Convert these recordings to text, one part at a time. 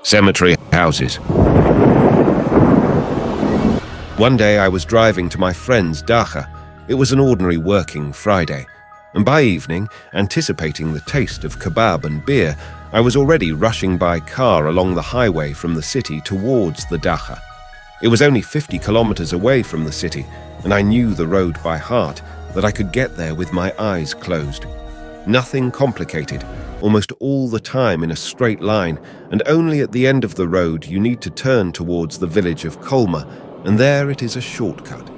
Cemetery houses. One day I was driving to my friend's dacha. It was an ordinary working Friday, and by evening, anticipating the taste of kebab and beer, I was already rushing by car along the highway from the city towards the dacha. It was only 50 kilometers away from the city, and I knew the road by heart, that I could get there with my eyes closed. Nothing complicated, almost all the time in a straight line, and only at the end of the road you need to turn towards the village of Kolma, and there it is a shortcut.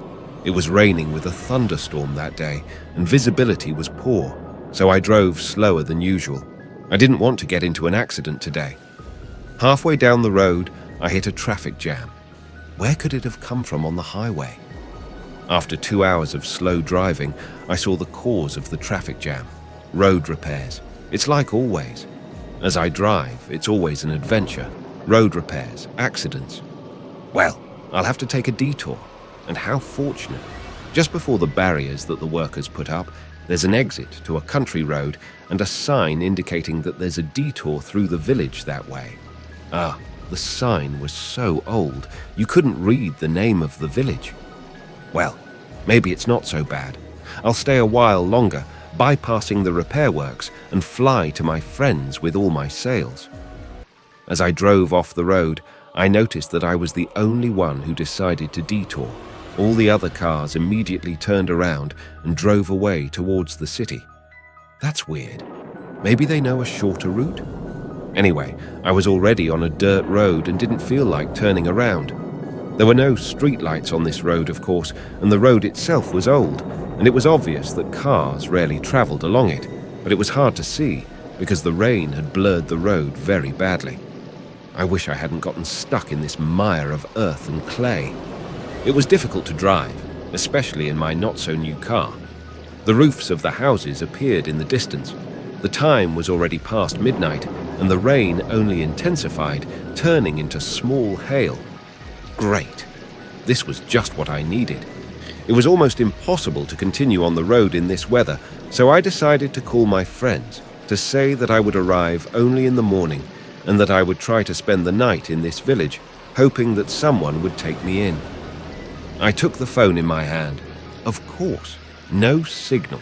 It was raining with a thunderstorm that day, and visibility was poor, so I drove slower than usual. I didn't want to get into an accident today. Halfway down the road, I hit a traffic jam. Where could it have come from on the highway? After 2 hours of slow driving, I saw the cause of the traffic jam. Road repairs. It's like always. As I drive, it's always an adventure. Road repairs, accidents. Well, I'll have to take a detour. And how fortunate. Just before the barriers that the workers put up, there's an exit to a country road and a sign indicating that there's a detour through the village that way. The sign was so old, you couldn't read the name of the village. Well, maybe it's not so bad. I'll stay a while longer, bypassing the repair works, and fly to my friends with all my sails. As I drove off the road, I noticed that I was the only one who decided to detour. All the other cars immediately turned around and drove away towards the city. That's weird. Maybe they know a shorter route? Anyway, I was already on a dirt road and didn't feel like turning around. There were no streetlights on this road, of course, and the road itself was old, and it was obvious that cars rarely traveled along it, but it was hard to see because the rain had blurred the road very badly. I wish I hadn't gotten stuck in this mire of earth and clay. It was difficult to drive, especially in my not-so-new car. The roofs of the houses appeared in the distance. The time was already past midnight, and the rain only intensified, turning into small hail. Great. This was just what I needed. It was almost impossible to continue on the road in this weather, so I decided to call my friends to say that I would arrive only in the morning and that I would try to spend the night in this village, hoping that someone would take me in. I took the phone in my hand. Of course, no signal.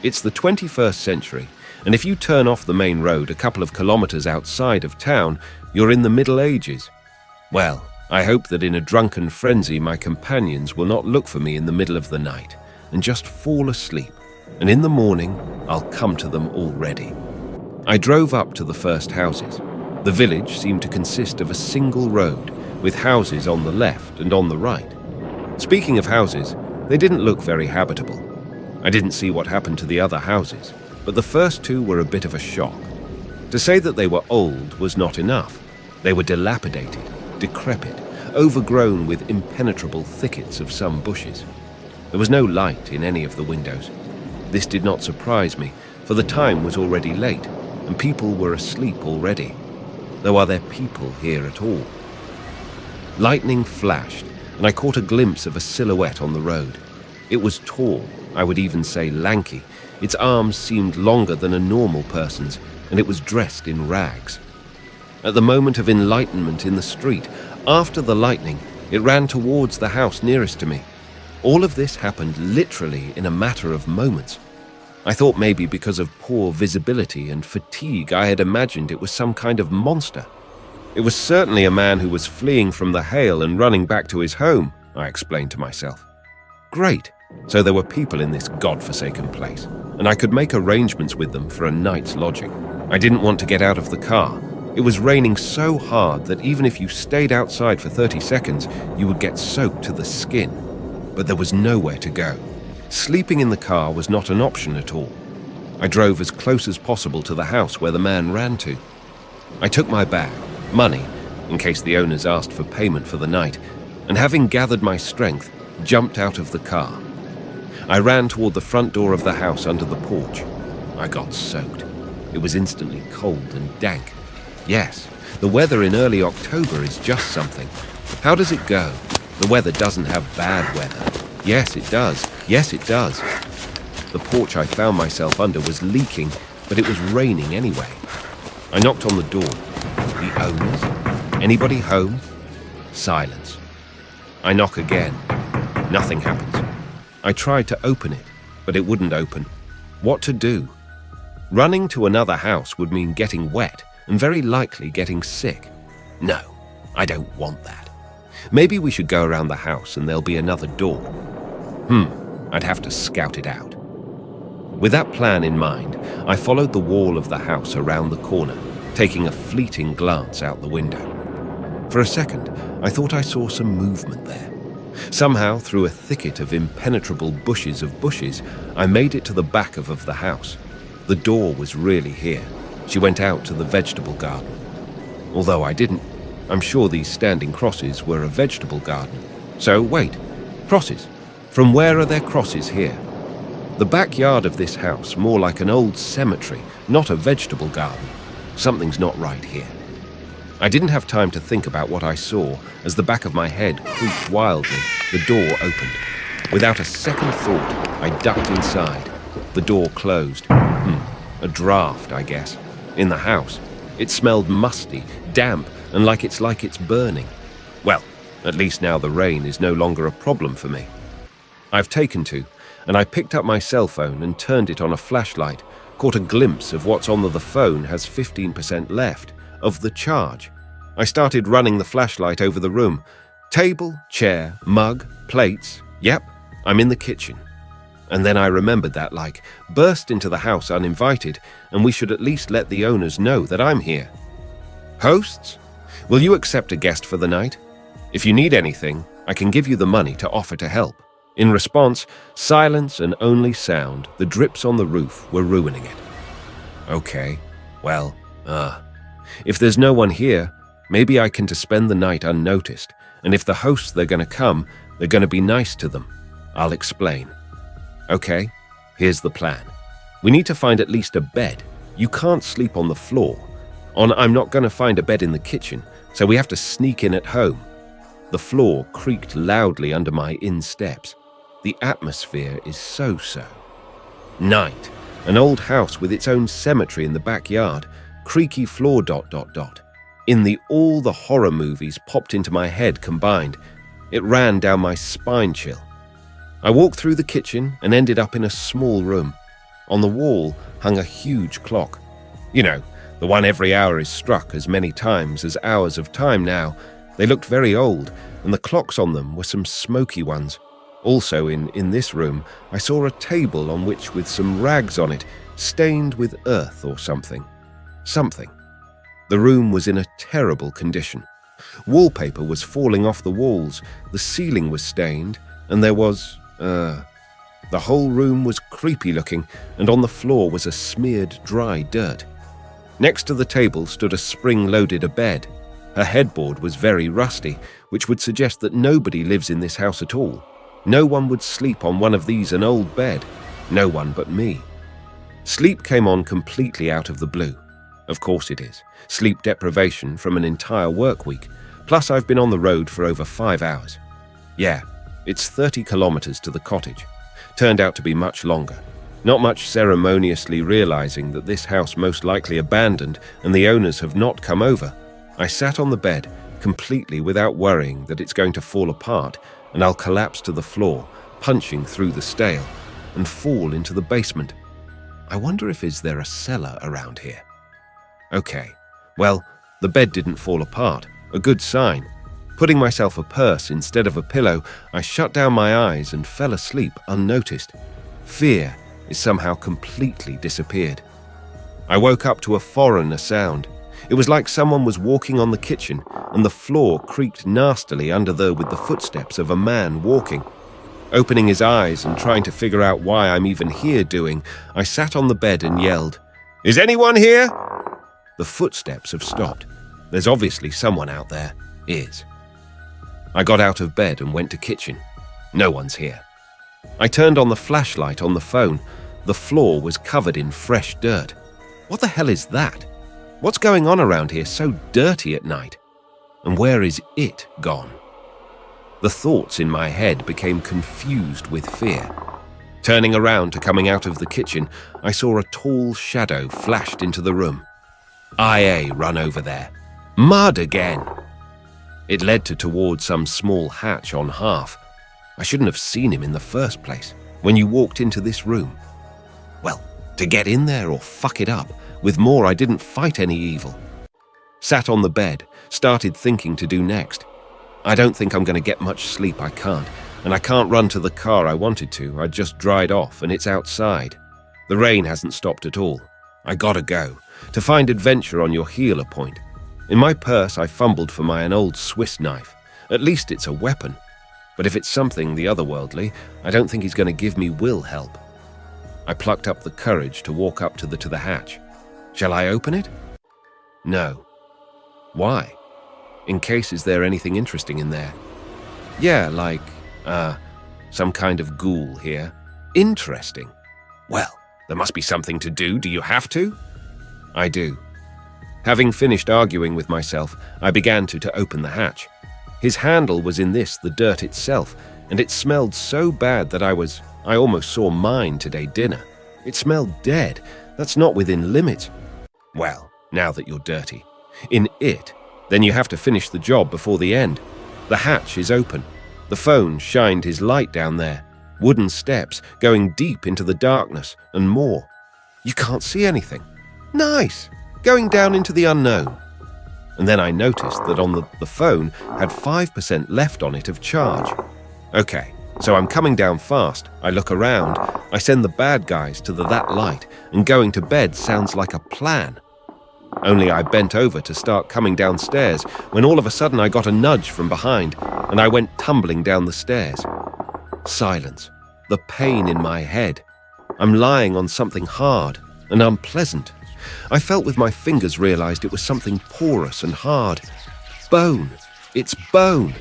It's the 21st century, and if you turn off the main road a couple of kilometers outside of town, you're in the Middle Ages. Well, I hope that in a drunken frenzy my companions will not look for me in the middle of the night and just fall asleep, and in the morning I'll come to them already. I drove up to the first houses. The village seemed to consist of a single road, with houses on the left and on the right. Speaking of houses, they didn't look very habitable. I didn't see what happened to the other houses, but the first two were a bit of a shock. To say that they were old was not enough. They were dilapidated, decrepit, overgrown with impenetrable thickets of some bushes. There was no light in any of the windows. This did not surprise me, for the time was already late, and people were asleep already. Though are there people here at all? Lightning flashed, and I caught a glimpse of a silhouette on the road. It was tall, I would even say lanky. Its arms seemed longer than a normal person's, and it was dressed in rags. At the moment of enlightenment in the street, after the lightning, it ran towards the house nearest to me. All of this happened literally in a matter of moments. I thought maybe because of poor visibility and fatigue I had imagined it was some kind of monster. It was certainly a man who was fleeing from the hail and running back to his home, I explained to myself. Great, so there were people in this godforsaken place, and I could make arrangements with them for a night's lodging. I didn't want to get out of the car. It was raining so hard that even if you stayed outside for 30 seconds, you would get soaked to the skin. But there was nowhere to go. Sleeping in the car was not an option at all. I drove as close as possible to the house where the man ran to. I took my bag, money, in case the owners asked for payment for the night, and having gathered my strength, jumped out of the car. I ran toward the front door of the house under the porch. I got soaked. It was instantly cold and dank. Yes, the weather in early October is just something. How does it go? The weather doesn't have bad weather. Yes, it does. Yes, it does. The porch I found myself under was leaking, but it was raining anyway. I knocked on the door. The owners? Anybody home? Silence. I knock again. Nothing happens. I tried to open it, but it wouldn't open. What to do? Running to another house would mean getting wet and very likely getting sick. No, I don't want that. Maybe we should go around the house and there'll be another door. I'd have to scout it out. With that plan in mind, I followed the wall of the house around the corner, taking a fleeting glance out the window. For a second, I thought I saw some movement there. Somehow, through a thicket of impenetrable bushes, I made it to the back of the house. The door was really here. She went out to the vegetable garden. Although I didn't. I'm sure these standing crosses were a vegetable garden. So wait, crosses? From where are there crosses here? The backyard of this house, more like an old cemetery, not a vegetable garden. Something's not right here. I didn't have time to think about what I saw as the back of my head creaked wildly. The door opened. Without a second thought, I ducked inside. The door closed. A draft, I guess. In the house. It smelled musty, damp, and like it's burning. Well, at least now the rain is no longer a problem for me. I've taken to, and I picked up my cell phone and turned it on a flashlight, caught a glimpse of what's on the phone has 15% left of the charge. I started running the flashlight over the room. Table, chair, mug, plates. Yep, I'm in the kitchen. And then I remembered that, burst into the house uninvited, and we should at least let the owners know that I'm here. Hosts? Will you accept a guest for the night? If you need anything, I can give you the money to offer to help. In response, silence and only sound, the drips on the roof were ruining it. Okay, well, if there's no one here, maybe I can spend the night unnoticed, and if the hosts they're going to come, they're going to be nice to them. I'll explain. Okay, here's the plan. We need to find at least a bed. You can't sleep on the floor. I'm not going to find a bed in the kitchen, so we have to sneak in at home. The floor creaked loudly under my insteps. The atmosphere is so-so. Night, an old house with its own cemetery in the backyard, creaky floor ... In all the horror movies popped into my head combined. It ran down my spine chill. I walked through the kitchen and ended up in a small room. On the wall hung a huge clock. You know, the one every hour is struck as many times as hours of time now. They looked very old, and the clocks on them were some smoky ones. Also in this room, I saw a table on which with some rags on it, stained with earth or something. The room was in a terrible condition. Wallpaper was falling off the walls, the ceiling was stained, and there was, the whole room was creepy looking, and on the floor was a smeared dry dirt. Next to the table stood a spring-loaded bed. Her headboard was very rusty, which would suggest that nobody lives in this house at all. No one would sleep on one of these, an old bed. No one but me. Sleep came on completely out of the blue. Of course it is. Sleep deprivation from an entire work week. Plus I've been on the road for over 5 hours. Yeah, it's 30 kilometers to the cottage. Turned out to be much longer. Not much ceremoniously realizing that this house most likely abandoned and the owners have not come over. I sat on the bed, completely without worrying that it's going to fall apart and I'll collapse to the floor, punching through the stale, and fall into the basement. I wonder if is there a cellar around here? Okay, well, the bed didn't fall apart, a good sign. Putting myself a purse instead of a pillow, I shut down my eyes and fell asleep unnoticed. Fear is somehow completely disappeared. I woke up to a foreigner sound. It was like someone was walking on the kitchen, and the floor creaked nastily with the footsteps of a man walking. Opening his eyes and trying to figure out why I'm even here I sat on the bed and yelled, "Is anyone here?" The footsteps have stopped. There's obviously someone out there. I got out of bed and went to kitchen. No one's here. I turned on the flashlight on the phone. The floor was covered in fresh dirt. What the hell is that? What's going on around here so dirty at night? And where is it gone? The thoughts in my head became confused with fear. Turning around to coming out of the kitchen, I saw a tall shadow flashed into the room. IA run over there. Mud again. It led towards some small hatch on half. I shouldn't have seen him in the first place when you walked into this room. Well, to get in there or fuck it up. With more, I didn't fight any evil. Sat on the bed, started thinking to do next. I don't think I'm going to get much sleep, I can't. And I can't run to the car I wanted to. I just dried off and it's outside. The rain hasn't stopped at all. I gotta go. To find adventure on your healer point. In my purse, I fumbled for an old Swiss knife. At least it's a weapon. But if it's something the otherworldly, I don't think he's going to give me will help. I plucked up the courage to walk up to the hatch. Shall I open it? No. Why? In case is there anything interesting in there? Yeah, like, some kind of ghoul here. Interesting. Well, there must be something to do. Do you have to? I do. Having finished arguing with myself, I began to open the hatch. His handle was in the dirt itself, and it smelled so bad that I almost saw mine today dinner. It smelled dead. That's not within limits. Well, now that you're dirty. In it, then you have to finish the job before the end. The hatch is open. The phone shined his light down there. Wooden steps going deep into the darkness and more. You can't see anything. Nice! Going down into the unknown. And then I noticed that on the phone had 5% left on it of charge. Okay, so I'm coming down fast. I look around. I send the bad guys to that light, and going to bed sounds like a plan. Only I bent over to start coming downstairs when all of a sudden I got a nudge from behind, and I went tumbling down the stairs. Silence. The pain in my head. I'm lying on something hard and unpleasant. I felt with my fingers, realized it was something porous and hard. Bone. It's bone.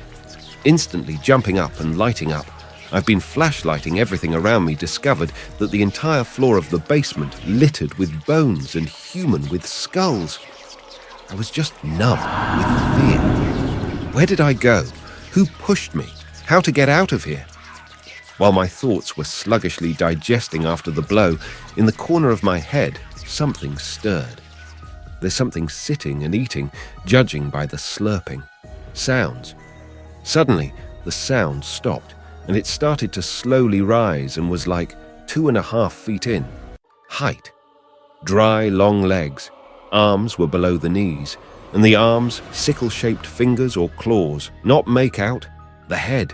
Instantly jumping up and lighting up. I've been flashlighting everything around me, discovered that the entire floor of the basement littered with bones and human with skulls. I was just numb with fear. Where did I go? Who pushed me? How to get out of here? While my thoughts were sluggishly digesting after the blow, in the corner of my head, something stirred. There's something sitting and eating, judging by the slurping. Sounds. Suddenly, the sound stopped, and it started to slowly rise and was like 2.5 feet in. Height. Dry, long legs. Arms were below the knees, and the arms, sickle-shaped fingers or claws, not make out. The head.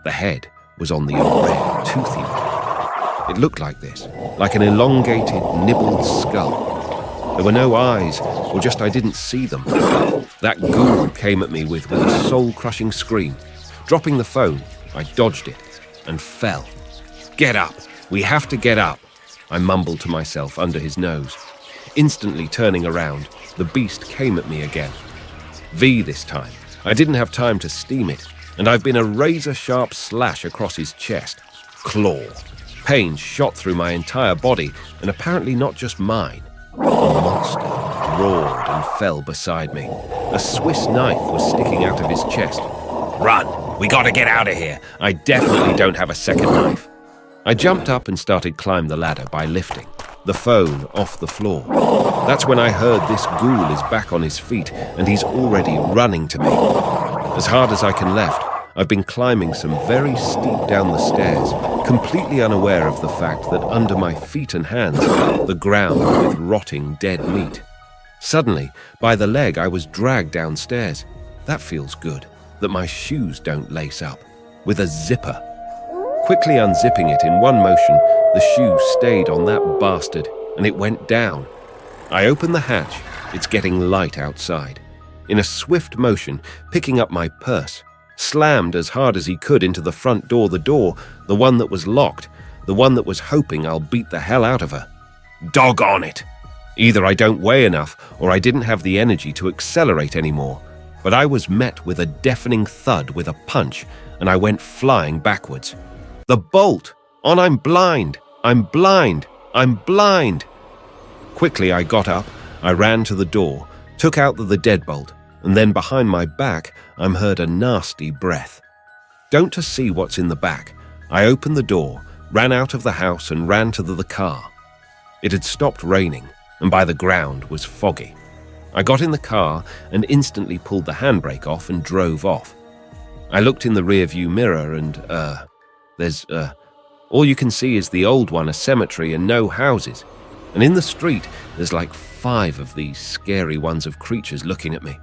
The head was on the rare, toothy one. It looked like this, like an elongated, nibbled skull. There were no eyes, or just I didn't see them. That ghoul came at me with a soul-crushing scream. Dropping the phone, I dodged it and fell. Get up! We have to get up! I mumbled to myself under his nose. Instantly turning around, the beast came at me again. V this time. I didn't have time to steam it, and I've been a razor-sharp slash across his chest. Claw. Pain shot through my entire body, and apparently not just mine. The monster roared and fell beside me. A Swiss knife was sticking out of his chest. Run! We gotta get out of here! I definitely don't have a second knife. I jumped up and started climb the ladder by lifting the phone off the floor. That's when I heard this ghoul is back on his feet, and he's already running to me. As hard as I can left, I've been climbing some very steep down the stairs, completely unaware of the fact that under my feet and hands, the ground with rotting dead meat. Suddenly, by the leg, I was dragged downstairs. That feels good, that my shoes don't lace up. With a zipper. Quickly unzipping it in one motion, the shoe stayed on that bastard, and it went down. I open the hatch. It's getting light outside. In a swift motion, picking up my purse, slammed as hard as he could into the front door, the one that was locked, the one that was hoping I'll beat the hell out of her. Doggone it! Either I don't weigh enough, or I didn't have the energy to accelerate anymore. But I was met with a deafening thud with a punch, and I went flying backwards. The bolt! On, I'm blind! I'm blind! I'm blind! Quickly I got up, I ran to the door, took out the deadbolt, and then behind my back, I'm heard a nasty breath. Don't to see what's in the back, I opened the door, ran out of the house and ran to the car. It had stopped raining, and by the ground was foggy. I got in the car and instantly pulled the handbrake off and drove off. I looked in the rearview mirror and, all you can see is the old one, a cemetery and no houses. And in the street, there's like 5 of these scary ones of creatures looking at me.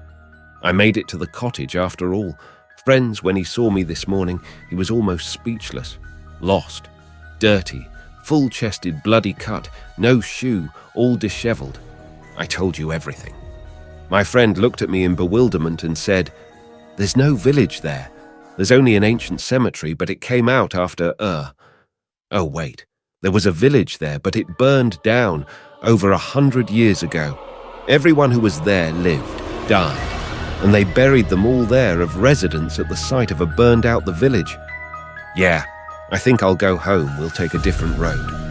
I made it to the cottage after all. Friends, when he saw me this morning, he was almost speechless. Lost, dirty, full-chested, bloody cut, no shoe, all disheveled. I told you everything. My friend looked at me in bewilderment and said, "There's no village there. There's only an ancient cemetery, but it came out after, Oh wait, there was a village there, but it burned down over 100 years ago. Everyone who was there lived, died, and they buried them all there of residents at the site of a burned-out the village. Yeah, I think I'll go home. We'll take a different road."